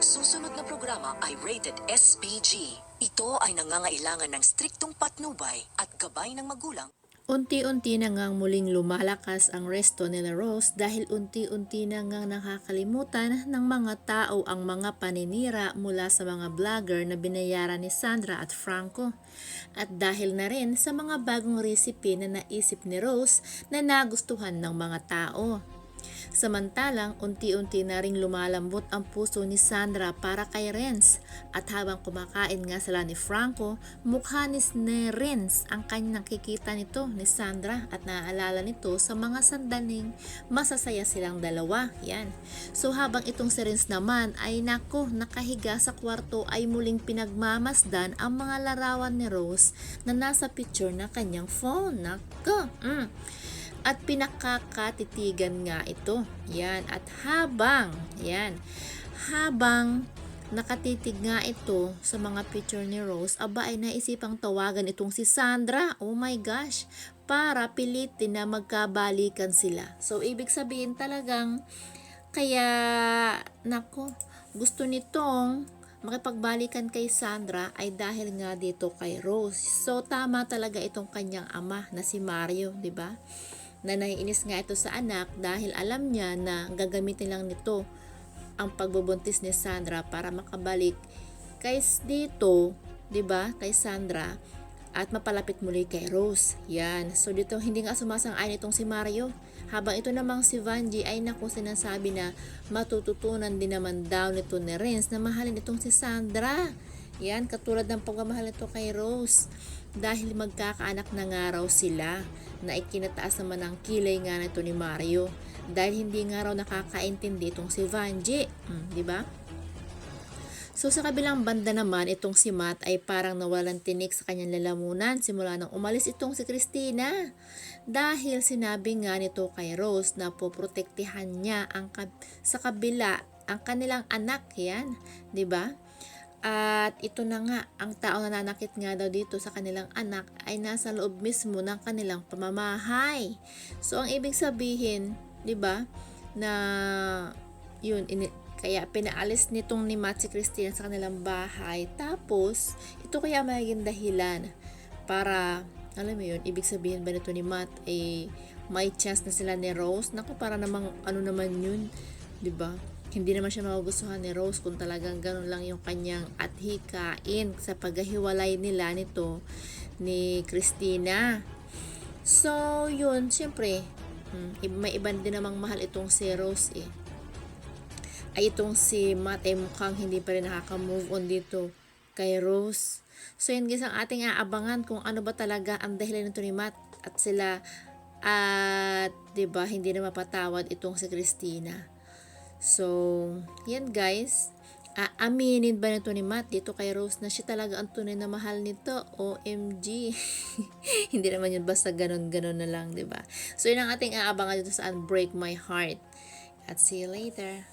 Susunod na programa ay rated SPG. Ito ay nangangailangan ng striktong patnubay at gabay ng magulang. Unti-unti na ngang muling lumalakas ang resto nila Rose dahil unti-unti na ngang nakakalimutan ng mga tao ang mga paninira mula sa mga vlogger na binayaran ni Sandra at Franco. At dahil na rin sa mga bagong recipe na naisip ni Rose na nagustuhan ng mga tao. Samantalang unti-unti na ring lumalambot ang puso ni Sandra para kay Renz at habang kumakain nga sila ni Franco, mukha ni Renz ang kanyang nakikita nito ni Sandra at naaalala nito sa mga sandaling masasaya silang dalawa. Yan. So habang itong si Renz naman ay nakahiga sa kwarto ay muling pinagmamasdan ang mga larawan ni Rose na nasa picture na kanyang phone. Nako. At pinakakatitigan nga ito. Yan. At habang nakatitig nga ito sa mga picture ni Rose, aba ay naisipang tawagan itong si Sandra. Oh my gosh. Para pilitin na magkabalikan sila. So, ibig sabihin talagang kaya, gusto nitong makipagbalikan kay Sandra ay dahil nga dito kay Rose. So, tama talaga itong kanyang ama na si Mario, di ba? Na naiinis nga ito sa anak dahil alam niya na gagamitin lang nito ang pagbubuntis ni Sandra para makabalik kay dito, 'di ba? Kay Sandra at mapalapit muli kay Rose. Yan. So dito hindi nga sumasang-ayon itong si Mario. Habang ito namang si Vanjie ay sinasabi na matututunan din naman daw nito ni Renz na mahalin itong si Sandra. Yan, katulad ng pagmamahal nito kay Rose. Dahil magkakaanak na nga raw sila na ikinataas naman ang kilay nga nito ni Mario dahil hindi nga raw nakakaintindi itong si Vanjie, di ba? So sa kabilang banda naman itong si Matt ay parang nawalan tinik sa kanyang lalamunan simula nang umalis itong si Christina dahil sinabi nga nito kay Rose na poprotektihan niya sa kabila ang kanilang anak, yan, di ba? At ito na nga, ang tao na nanakit nga daw dito sa kanilang anak ay nasa loob mismo ng kanilang pamamahay. So, ang ibig sabihin, di ba, na yun, kaya pinaalis nitong ni Matt si Christina sa kanilang bahay. Tapos, ito kaya magiging dahilan para, alam mo yun, ibig sabihin ba nito ni Matt, may chance na sila ni Rose? Naku, para namang, ano naman yun, di ba? Hindi naman siya magugustuhan ni Rose kung talagang ganun lang yung kanyang hikain sa paghiwalay nila nito ni Christina. So, yun, syempre, may iba din namang mahal itong si Rose ay itong si Matt ay mukhang hindi pa rin nakaka-move on dito kay Rose. So, yun guys, ang ating aabangan kung ano ba talaga ang dahilan nito ni Matt at sila at 'di ba hindi na mapatawad itong si Christina. So, yan guys. Aaminin ba nito ni Matt dito kay Rose na siya talaga ang tunay na mahal nito? OMG. Hindi naman yun basta ganon-ganon na lang, 'di ba? So, yun ang ating aabangan dito sa Unbreak My Heart. At see you later.